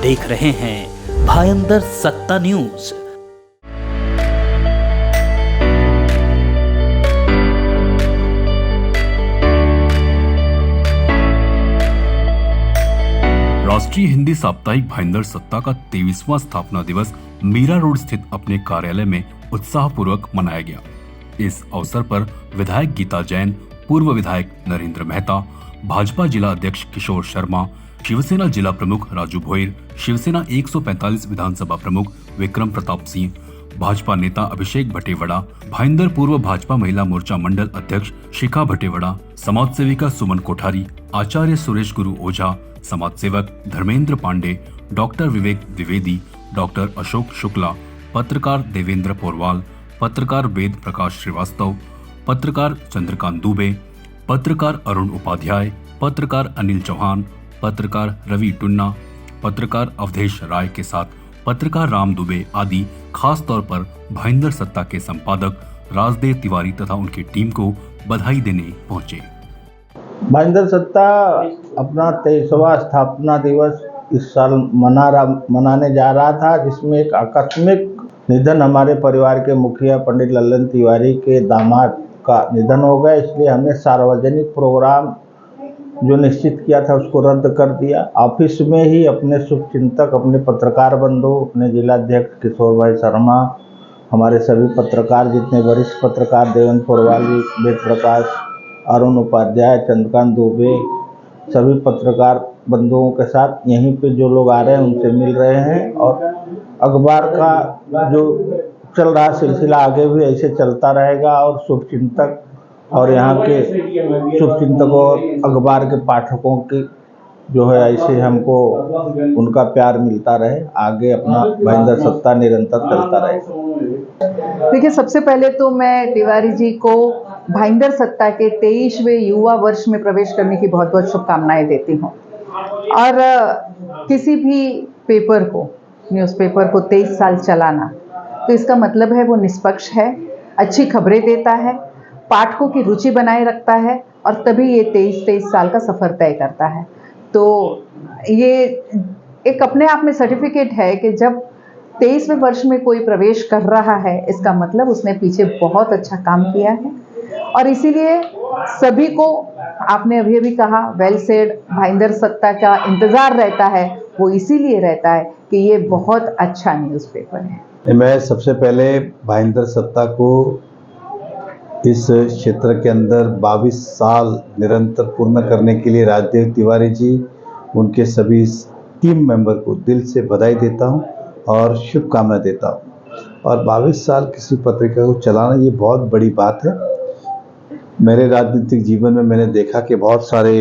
देख रहे हैं भाईंदर सत्ता न्यूज। राष्ट्रीय हिंदी साप्ताहिक भाईंदर सत्ता का 23वां स्थापना दिवस मीरा रोड स्थित अपने कार्यालय में उत्साहपूर्वक मनाया गया। इस अवसर पर विधायक गीता जैन, पूर्व विधायक नरेंद्र मेहता, भाजपा जिला अध्यक्ष किशोर शर्मा, शिवसेना जिला प्रमुख राजू भोईर, शिवसेना 145 विधानसभा प्रमुख विक्रम प्रताप सिंह, भाजपा नेता अभिषेक भटेवड़ा, भाईंदर पूर्व भाजपा महिला मोर्चा मंडल अध्यक्ष शिखा भटेवड़ा, समाज सेविका सुमन कोठारी, आचार्य सुरेश गुरु ओझा, समाज सेवक धर्मेंद्र पांडे, डॉक्टर विवेक द्विवेदी, डॉक्टर अशोक शुक्ला, पत्रकार देवेंद्र पोरवाल, पत्रकार वेद प्रकाश श्रीवास्तव, पत्रकार चंद्रकांत दुबे, पत्रकार अरुण उपाध्याय, पत्रकार अनिल चौहान, पत्रकार रवि टुन्ना, पत्रकार अवधेश राय के साथ पत्रकार राम दुबे आदि खास तौर पर भाईंदर सत्ता के संपादक राजदेव तिवारी तथा उनकी टीम को बधाई देने पहुंचे। भाईंदर सत्ता अपना 23वां स्थापना दिवस इस साल मनाने जा रहा था, जिसमें एक आकस्मिक निधन हमारे परिवार के मुखिया पंडित लल्लन तिवारी के दामाद का निधन हो गया। इसलिए हमने सार्वजनिक प्रोग्राम जो निश्चित किया था उसको रद्द कर दिया। ऑफिस में ही अपने शुभचिंतक, अपने पत्रकार बंधु, अपने जिलाध्यक्ष किशोर भाई शर्मा, हमारे सभी पत्रकार, जितने वरिष्ठ पत्रकार देवेंद्र पोरवाल जी, वेद प्रकाश, अरुण उपाध्याय, चंद्रकांत दुबे, सभी पत्रकार बंधुओं के साथ यहीं पे जो लोग आ रहे हैं उनसे मिल रहे हैं। और अखबार का जो चल रहा सिलसिला आगे भी ऐसे चलता रहेगा और शुभचिंतक और यहाँ के शुभचिंतकों और अखबार के पाठकों की जो है ऐसे हमको उनका प्यार मिलता रहे, आगे अपना भाईंदर सत्ता निरंतर चलता रहे। देखिए, सबसे पहले तो मैं तिवारी जी को भाईंदर सत्ता के 23वें युवा वर्ष में प्रवेश करने की बहुत बहुत शुभकामनाएं देती हूँ। और किसी भी पेपर को, न्यूज़पेपर को 23 साल चलाना, तो इसका मतलब है वो निष्पक्ष है, अच्छी खबरें देता है, पाठकों की रुचि बनाए रखता है और तभी ये 23 साल का सफ़र तय करता है। तो ये एक अपने आप में सर्टिफिकेट है कि जब 23वें वर्ष में कोई प्रवेश कर रहा है, इसका मतलब उसने पीछे बहुत अच्छा काम किया है। और इसीलिए सभी को, आपने अभी अभी कहा, वेल सेड, भाईंदर सत्ता का इंतज़ार रहता है। वो इसीलिए रहता है कि ये बहुत अच्छा न्यूज़पेपर है। मैं सबसे पहले भाईंदर सत्ता को इस क्षेत्र के अंदर 22 साल निरंतर पूर्ण करने के लिए राजदेव तिवारी जी, उनके सभी टीम मेंबर को दिल से बधाई देता हूं और शुभकामनाएं देता हूं। और 22 साल किसी पत्रिका को चलाना ये बहुत बड़ी बात है। मेरे राजनीतिक जीवन में मैंने देखा कि बहुत सारे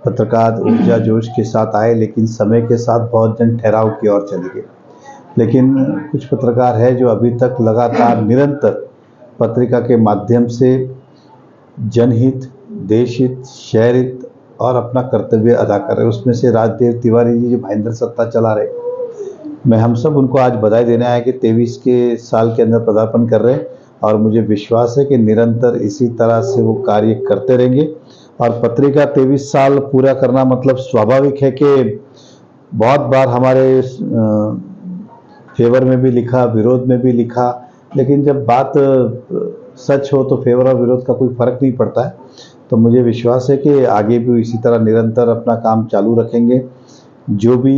पत्रकार ऊर्जा जोश के साथ आए, लेकिन समय के साथ बहुत जन ठहराव की ओर चले गए। लेकिन कुछ पत्रकार है जो अभी तक लगातार निरंतर पत्रिका के माध्यम से जनहित, देशहित, शहरहित और अपना कर्तव्य अदा कर रहे हैं। उसमें से राजदेव तिवारी जी जो भाईंदर सत्ता चला रहे, मैं हम सब उनको आज बधाई देने आए कि 23 के साल के अंदर पदार्पण कर रहे हैं। और मुझे विश्वास है कि निरंतर इसी तरह से वो कार्य करते रहेंगे। और पत्रिका 23 साल पूरा करना मतलब स्वाभाविक है कि बहुत बार हमारे फेवर में भी लिखा, विरोध में भी लिखा, लेकिन जब बात सच हो तो फेवर और विरोध का कोई फर्क नहीं पड़ता है। तो मुझे विश्वास है कि आगे भी इसी तरह निरंतर अपना काम चालू रखेंगे। जो भी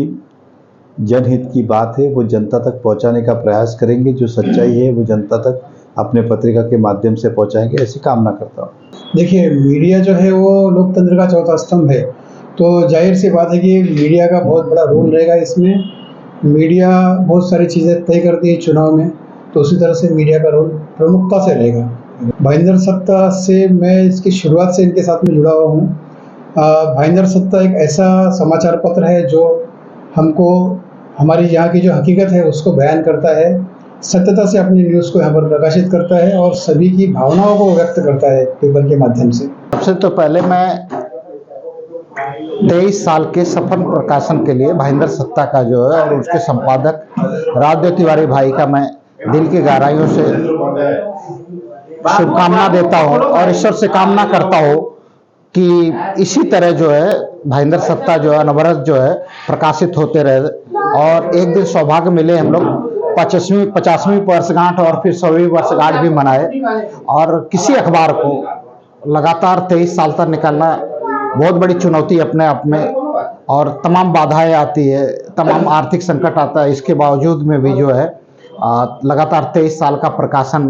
जनहित की बात है वो जनता तक पहुंचाने का प्रयास करेंगे, जो सच्चाई है वो जनता तक अपने पत्रिका के माध्यम से पहुंचाएंगे, ऐसी कामना करता हूँ। देखिए, मीडिया जो है वो लोकतंत्र का चौथा स्तंभ है, तो जाहिर सी बात है कि मीडिया का बहुत बड़ा रोल रहेगा इसमें। मीडिया बहुत सारी चीज़ें तय करती है चुनाव में, तो उसी तरह से मीडिया का रोल प्रमुखता से रहेगा। भाईंदर सत्ता से मैं इसकी शुरुआत से इनके साथ में जुड़ा हुआ हूँ। भाईंदर सत्ता एक ऐसा समाचार पत्र है जो हमको हमारी यहाँ की जो हकीकत है उसको बयान करता है, सत्यता से अपनी न्यूज़ को यहाँ पर प्रकाशित करता है और सभी की भावनाओं को व्यक्त करता है पेपर के माध्यम से। सबसे तो पहले मैं 23 साल के सफल प्रकाशन के लिए भाईंदर सत्ता का जो है और उसके संपादक राजदेव तिवारी भाई का मैं दिल की गहराइयों से शुभकामना देता हूँ और ईश्वर से कामना करता हूँ कि इसी तरह जो है भाईंदर सत्ता जो है अनवरत जो है प्रकाशित होते रहे। और एक दिन सौभाग्य मिले, हम लोग 50वीं वर्षगांठ और फिर 100वीं वर्षगांठ भी मनाए। और किसी अखबार को लगातार 23 साल तक निकालना बहुत बड़ी चुनौती अपने आप में, और तमाम बाधाएं आती है, तमाम आर्थिक संकट आता है। इसके बावजूद में भी जो है लगातार 23 साल का प्रकाशन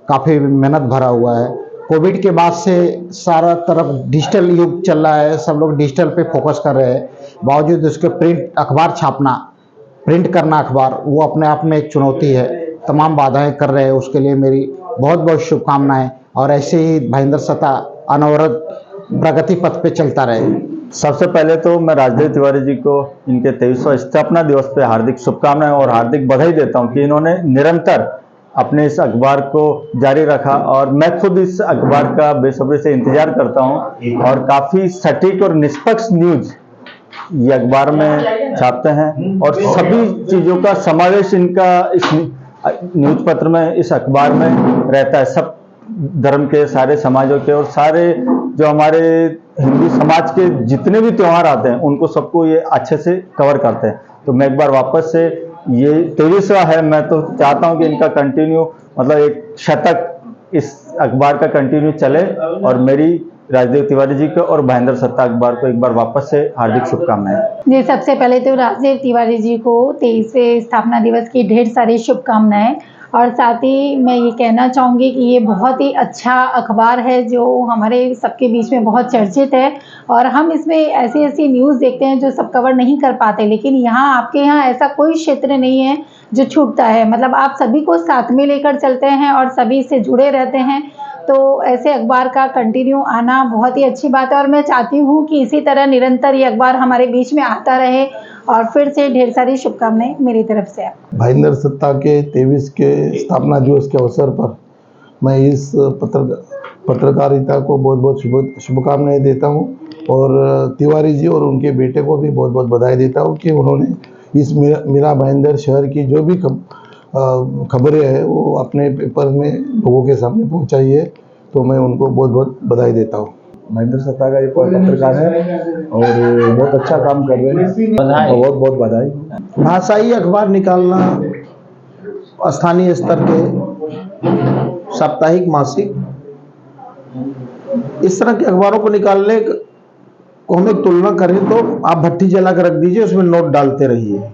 काफ़ी मेहनत भरा हुआ है। कोविड के बाद से सारा तरफ डिजिटल युग चल रहा है, सब लोग डिजिटल पे फोकस कर रहे हैं। बावजूद उसके प्रिंट अखबार छापना, प्रिंट करना अखबार, वो अपने आप में एक चुनौती है। तमाम बाधाएं कर रहे हैं, उसके लिए मेरी बहुत बहुत शुभकामनाएं। और ऐसे ही भाईंदर सत्ता अनवरत प्रगति पथ पे चलता रहे। सबसे पहले तो मैं राजदेव तिवारी जी को इनके 23वां स्थापना दिवस पे हार्दिक शुभकामनाएं और हार्दिक बधाई देता हूं कि इन्होंने निरंतर अपने इस अखबार को जारी रखा। और मैं खुद इस अखबार का बेसब्री से इंतजार करता हूं, और काफ़ी सटीक और निष्पक्ष न्यूज ये अखबार में छापते हैं, और सभी चीज़ों का समावेश इनका इस न्यूज पत्र में, इस अखबार में रहता है। सब धर्म के, सारे समाजों के, और सारे जो हमारे हिंदू समाज के जितने भी त्यौहार आते हैं उनको सबको ये अच्छे से कवर करते हैं। तो मैं एक बार वापस से, ये 23वां है, मैं तो चाहता हूं कि इनका कंटिन्यू, मतलब एक शतक इस अखबार का कंटिन्यू चले। और मेरी राजदेव तिवारी जी को और भाईंदर सत्ता अखबार को एक बार वापस से हार्दिक शुभकामनाएं। जी, सबसे पहले तो राजदेव तिवारी जी को 23वें स्थापना दिवस की ढेर सारी शुभकामनाएं। और साथ ही मैं ये कहना चाहूँगी कि ये बहुत ही अच्छा अखबार है जो हमारे सबके बीच में बहुत चर्चित है। और हम इसमें ऐसी ऐसी न्यूज़ देखते हैं जो सब कवर नहीं कर पाते, लेकिन यहाँ आपके यहाँ ऐसा कोई क्षेत्र नहीं है जो छूटता है। मतलब आप सभी को साथ में लेकर चलते हैं और सभी से जुड़े रहते हैं। तो ऐसे अखबार का कंटिन्यू आना बहुत ही अच्छी बात है, और मैं चाहती हूँ कि इसी तरह निरंतर ये अखबार हमारे बीच में आता रहे। और फिर से ढेर सारी शुभकामनाएं मेरी तरफ से। भाईंदर सत्ता के 23 के स्थापना दिवस के अवसर पर मैं इस पत्रकारिता को बहुत बहुत शुभकामनाएं देता हूं, और तिवारी जी और उनके बेटे को भी बहुत बहुत बधाई देता हूं कि उन्होंने इस मीरा भाईंदर शहर की जो भी खबरें हैं वो अपने पेपर में लोगों के सामने पहुंचाई है। तो मैं उनको बहुत बहुत बधाई देता हूँ। भाईंदर सत्ता का एक पत्रकार है और बहुत अच्छा काम कर रहे हैं, बहुत बहुत बधाई। भाषाई अखबार निकालना, स्थानीय स्तर के साप्ताहिक, मासिक, इस तरह के अखबारों को निकालने को हम एक तुलना करें तो आप भट्टी जला कर रख दीजिए, उसमें नोट डालते रहिए।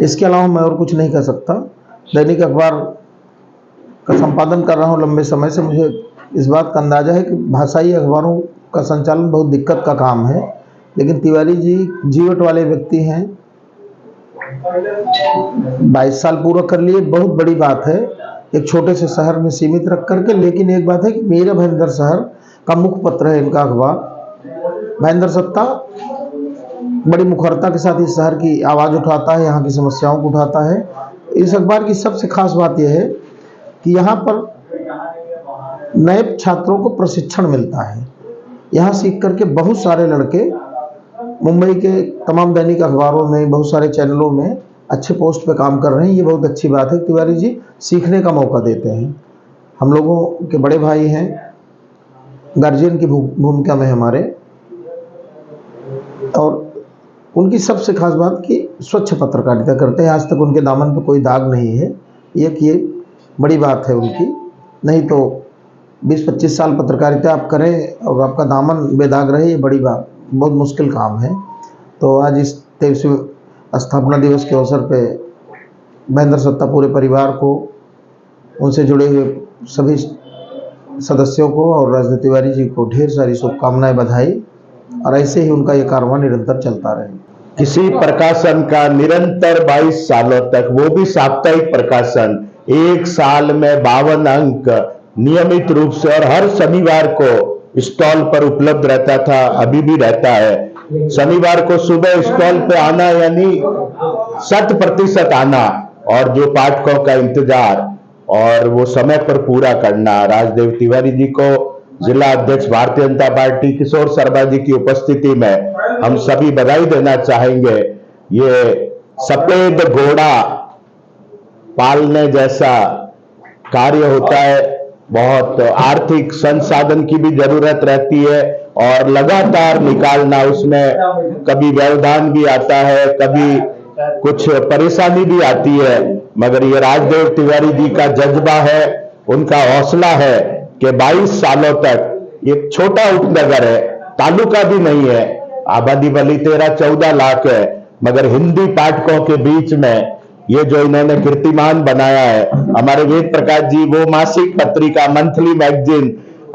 इसके अलावा मैं और कुछ नहीं कर सकता। दैनिक अखबार का संपादन कर रहा हूँ लंबे समय से, मुझे इस बात का अंदाजा है कि भाषाई अखबारों का संचालन बहुत दिक्कत का काम है। लेकिन तिवारी जी जीवट वाले व्यक्ति हैं, 22 साल पूरा कर लिए, बहुत बड़ी बात है एक छोटे से शहर में सीमित रख करके। लेकिन एक बात है कि मेरा भाईंदर शहर का मुख्य पत्र है इनका अखबार। भाईंदर सत्ता बड़ी मुखरता के साथ इस शहर की आवाज़ उठाता है, यहाँ की समस्याओं को उठाता है। इस अखबार की सबसे खास बात यह है कि यहाँ पर नए छात्रों को प्रशिक्षण मिलता है। यहाँ सीख करके बहुत सारे लड़के मुंबई के तमाम दैनिक अखबारों में, बहुत सारे चैनलों में अच्छे पोस्ट पे काम कर रहे हैं। ये बहुत अच्छी बात है। तिवारी जी सीखने का मौका देते हैं। हम लोगों के बड़े भाई हैं, गार्जियन की भूमिका में हमारे, और उनकी सबसे खास बात कि स्वच्छ पत्रकारिता करते हैं। आज तक उनके दामन पे कोई दाग नहीं है। ये बड़ी बात है उनकी। नहीं तो 20-25 साल पत्रकारिता आप करें और आपका दामन बेदाग रहे, ये बड़ी बात, बहुत मुश्किल काम है। तो आज इस 23वें स्थापना दिवस के अवसर पे भाईंदर सत्ता पूरे परिवार को, उनसे जुड़े हुए सभी सदस्यों को और राजदेव तिवारी जी को ढेर सारी शुभकामनाएं, बधाई। और ऐसे ही उनका ये कारवां निरंतर चलता रहे। किसी प्रकाशन का निरंतर 22 सालों तक, वो भी साप्ताहिक प्रकाशन, एक साल में 52 अंक नियमित रूप से और हर शनिवार को स्टॉल पर उपलब्ध रहता था, अभी भी रहता है। शनिवार को सुबह स्टॉल पे आना यानी 100% आना, और जो पाठकों का इंतजार और वो समय पर पूरा करना। राजदेव तिवारी जी को जिला अध्यक्ष भारतीय जनता पार्टी किशोर शर्मा जी की उपस्थिति में हम सभी बधाई देना चाहेंगे। ये सफेद घोड़ा पालने जैसा कार्य होता है। बहुत आर्थिक संसाधन की भी जरूरत रहती है और लगातार निकालना, उसमें कभी व्यवधान भी आता है, कभी कुछ परेशानी भी आती है, मगर ये राजदेव तिवारी जी का जज्बा है, उनका हौसला है कि 22 सालों तक, एक छोटा उपनगर है, तालुका भी नहीं है, आबादी भली 13-14 लाख है, मगर हिंदी पाठकों के बीच में ये जो इन्होंने कीर्तिमान बनाया है, हमारे वेद प्रकाश जी वो मासिक पत्रिका मंथली मैगजीन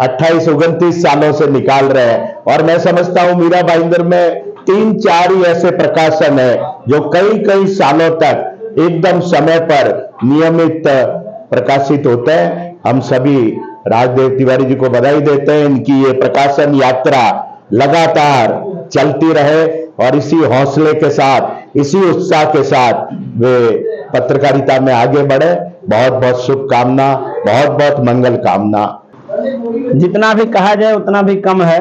28-29 सालों से निकाल रहे हैं, और मैं समझता हूं मीरा भाईंदर में 3-4 ही ऐसे प्रकाशन है जो कई सालों तक एकदम समय पर नियमित प्रकाशित होते हैं। हम सभी राजदेव तिवारी जी को बधाई देते हैं, इनकी ये प्रकाशन यात्रा लगातार चलती रहे और इसी हौसले के साथ, इसी उत्साह के साथ वे पत्रकारिता में आगे बढ़े। बहुत बहुत शुभकामना, बहुत बहुत मंगल कामना। जितना भी कहा जाए उतना भी कम है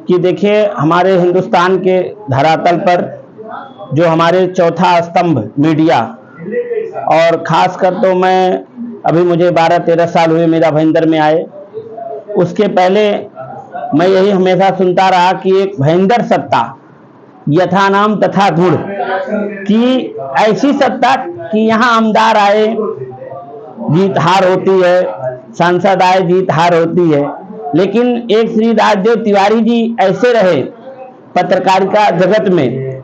कि देखिए हमारे हिंदुस्तान के धरातल पर जो हमारे चौथा स्तंभ मीडिया, और खासकर तो मैं अभी मुझे 12-13 साल हुए मीरा भाईंदर में आए, उसके पहले मैं यही हमेशा सुनता रहा कि एक भाईंदर सत्ता यथा नाम तथा गुण की, ऐसी सत्ता कि यहाँ आमदार आए जीत हार होती है, सांसद आए जीत हार होती है, लेकिन एक श्री राजदेव तिवारी जी ऐसे रहे पत्रकारिता जगत में,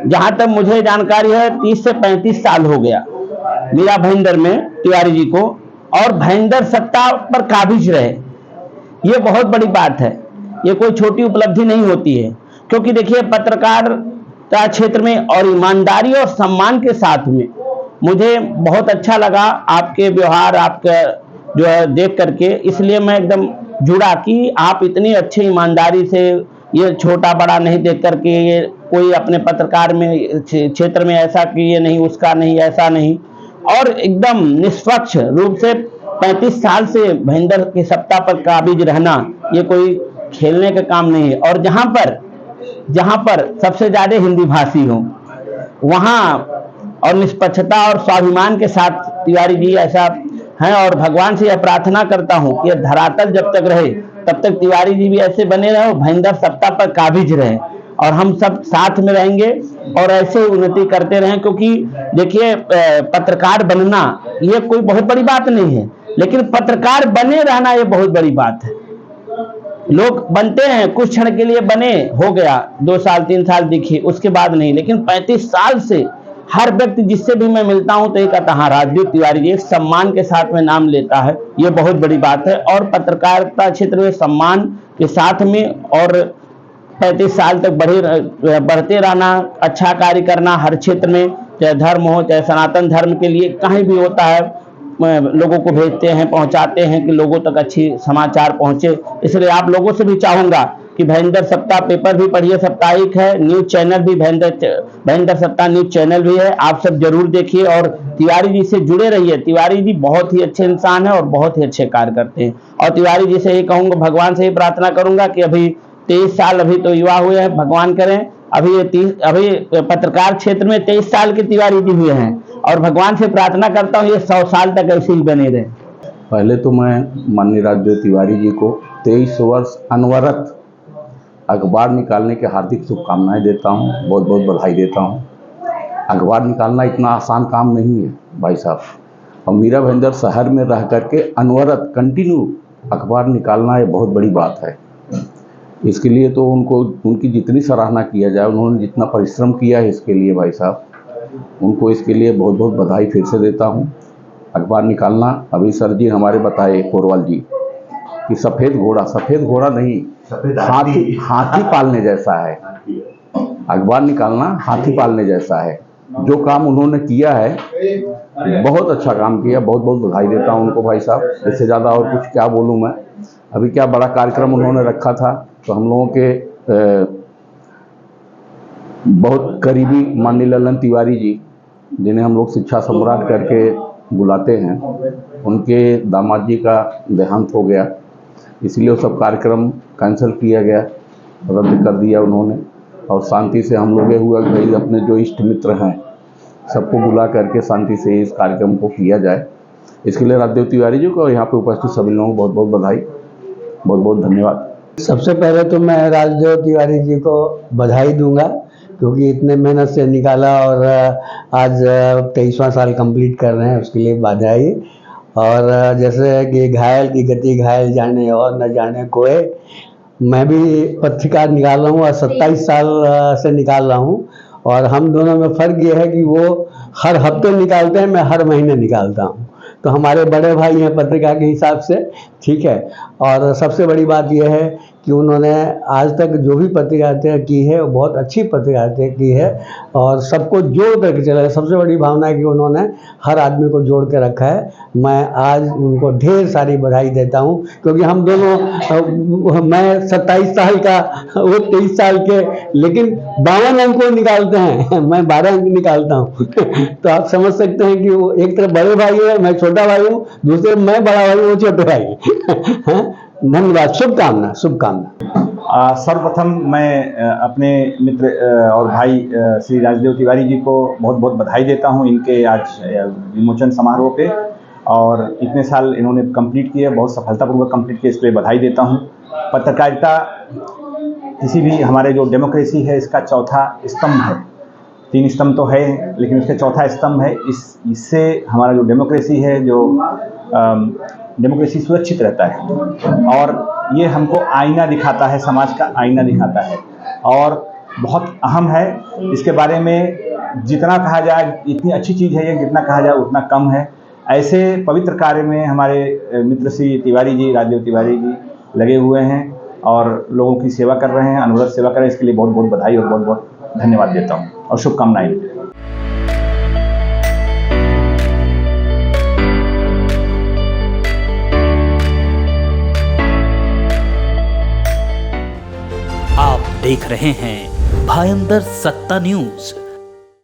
जहां तक मुझे जानकारी है 30 से 35 साल हो गया मीरा भाईंदर में तिवारी जी को, और भाईंदर सत्ता पर काबिज रहे। ये बहुत बड़ी बात है, ये कोई छोटी उपलब्धि नहीं होती है, क्योंकि देखिए पत्रकारिता क्षेत्र में और ईमानदारी और सम्मान के साथ में मुझे बहुत अच्छा लगा आपके व्यवहार, आपका जो है देख करके, इसलिए मैं एकदम जुड़ा कि आप इतनी अच्छी ईमानदारी से, ये छोटा बड़ा नहीं देख करके, ये कोई अपने पत्रकार में क्षेत्र में ऐसा कि ये नहीं उसका नहीं ऐसा नहीं, और एकदम निष्पक्ष रूप से 35 साल से भाईंदर की सत्ता पर काबिज रहना ये कोई खेलने का काम नहीं है। और जहां पर सबसे ज्यादा हिंदी भाषी हो वहां और निष्पक्षता और स्वाभिमान के साथ तिवारी जी ऐसा हैं, और भगवान से यह प्रार्थना करता हूं कि धरातल जब तक रहे तब तक तिवारी जी भी ऐसे बने रहे, भाईंदर सत्ता पर काबिज रहे, और हम सब साथ में रहेंगे और ऐसे उन्नति करते रहें। क्योंकि देखिए पत्रकार बनना ये कोई बहुत बड़ी बात नहीं है, लेकिन पत्रकार बने रहना ये बहुत बड़ी बात है। लोग बनते हैं, कुछ क्षण के लिए बने, हो गया 2 साल 3 साल दिखी, उसके बाद नहीं, लेकिन 35 साल से हर व्यक्ति जिससे भी मैं मिलता हूं तो ये कहता हाँ राजदेव तिवारी जी, एक सम्मान के साथ में नाम लेता है, ये बहुत बड़ी बात है। और पत्रकारिता क्षेत्र में सम्मान के साथ में और 35 साल तक बढ़ते रहना, अच्छा कार्य करना हर क्षेत्र में, चाहे धर्म हो, चाहे सनातन धर्म के लिए कहीं भी होता है, लोगों को भेजते हैं, पहुंचाते हैं कि लोगों तक अच्छी समाचार पहुंचे। इसलिए आप लोगों से भी चाहूंगा कि भाईंदर सत्ता पेपर भी पढ़िए, साप्ताहिक है, न्यूज चैनल भी भाईंदर सत्ता न्यूज चैनल भी है, आप सब जरूर देखिए और तिवारी जी से जुड़े रहिए। तिवारी जी बहुत ही अच्छे इंसान है और बहुत ही अच्छे कार्य करते हैं, और तिवारी जी से यही कहूंगा, भगवान से ही प्रार्थना करूंगा कि अभी 23 साल अभी तो युवा हुए हैं, भगवान करें अभी पत्रकार क्षेत्र में 23 साल के तिवारी जी हुए हैं, और भगवान से प्रार्थना करता हूँ ये 100 साल तक ऐसे ही बने रहे। पहले तो मैं माननीय राजदेव तिवारी जी को 23 वर्ष अनवरत अखबार निकालने के हार्दिक शुभकामनाएं देता हूं, बहुत बहुत बधाई देता हूं। अखबार निकालना इतना आसान काम नहीं है भाई साहब, और मीरा भाईंदर शहर में रह करके अनवरत कंटिन्यू अखबार निकालना ये बहुत बड़ी बात है। इसके लिए तो उनकी जितनी सराहना किया जाए, उन्होंने जितना परिश्रम किया है इसके लिए भाई साहब, उनको इसके लिए बहुत बहुत बधाई फिर से देता हूँ। अखबार निकालना, अभी सर जी हमारे बताए कोरवाल जी कि सफ़ेद घोड़ा नहीं, हाथी पालने जैसा है। अखबार निकालना हाथी पालने जैसा है। जो काम उन्होंने किया है बहुत अच्छा काम किया, बहुत बहुत बधाई देता हूँ उनको भाई साहब। इससे ज़्यादा और कुछ क्या बोलूँ मैं। अभी क्या बड़ा कार्यक्रम उन्होंने रखा था, तो हम लोगों के बहुत करीबी माननीय ललन तिवारी जी, जिन्हें हम लोग शिक्षा सम्राट करके बुलाते हैं, उनके दामाद जी का देहांत हो गया, इसलिए वो सब कार्यक्रम कैंसिल किया गया, रद्द कर दिया उन्होंने। और शांति से हम लोग ये हुआ कि भाई अपने जो इष्ट मित्र हैं सबको बुला करके शांति से इस कार्यक्रम को किया जाए। इसके लिए राजदेव तिवारी जी को यहाँ पे उपस्थित सभी लोगों को बहुत बहुत बधाई, बहुत बहुत धन्यवाद। सबसे पहले तो मैं राजदेव तिवारी जी को बधाई दूंगा, क्योंकि इतने मेहनत से निकाला और आज 23वां साल कंप्लीट कर रहे हैं, उसके लिए बधाई। और जैसे कि घायल की गति घायल जाने और न जाने कोई, मैं भी पत्रिका निकाल रहा हूँ और 27 साल से निकाल रहा हूँ। और हम दोनों में फ़र्क ये है कि वो हर हफ्ते निकालते हैं, मैं हर महीने निकालता हूँ। तो हमारे बड़े भाई हैं पत्रिका के हिसाब से, ठीक है। और सबसे बड़ी बात यह है कि उन्होंने आज तक जो भी पत्रिकाएं की है वो बहुत अच्छी पत्रिकाएं की है और सबको जोड़ करके चला है। सबसे बड़ी भावना है कि उन्होंने हर आदमी को जोड़ के रखा है। मैं आज उनको ढेर सारी बधाई देता हूं, क्योंकि हम दोनों, मैं 27 साल का, वो 23 साल के, लेकिन 52 अंक निकालते हैं, मैं 12 अंक निकालता हूं। तो आप समझ सकते हैं कि वो एक तरफ बड़े भाई है, मैं छोटा भाई हूँ, दूसरे मैं बड़ा भाई हूँ, वो छोटे भाई। धन्यवाद, शुभकामना शुभकामना। सर्वप्रथम मैं अपने मित्र और भाई श्री राजदेव तिवारी जी को बहुत बहुत बधाई देता हूं इनके आज विमोचन समारोह पे। और इतने साल इन्होंने कंप्लीट किए, बहुत सफलतापूर्वक कंप्लीट किए, इसके लिए बधाई देता हूं। पत्रकारिता किसी भी हमारे जो डेमोक्रेसी है इसका चौथा स्तंभ है। 3 स्तंभ तो है, लेकिन उसका चौथा स्तंभ है। इससे हमारा जो डेमोक्रेसी है, जो डेमोक्रेसी सुरक्षित रहता है और ये हमको आईना दिखाता है, समाज का आईना दिखाता है और बहुत अहम है। इसके बारे में जितना कहा जाए इतनी अच्छी चीज़ है ये, जितना कहा जाए उतना कम है। ऐसे पवित्र कार्य में हमारे मित्र श्री तिवारी जी, राजदेव तिवारी जी लगे हुए हैं और लोगों की सेवा कर रहे हैं, अनवरत सेवा कर रहे हैं। इसके लिए बहुत बहुत बधाई और बहुत बहुत धन्यवाद देता हूँ और शुभकामनाएं। आप देख रहे हैं भायंदर सत्ता न्यूज।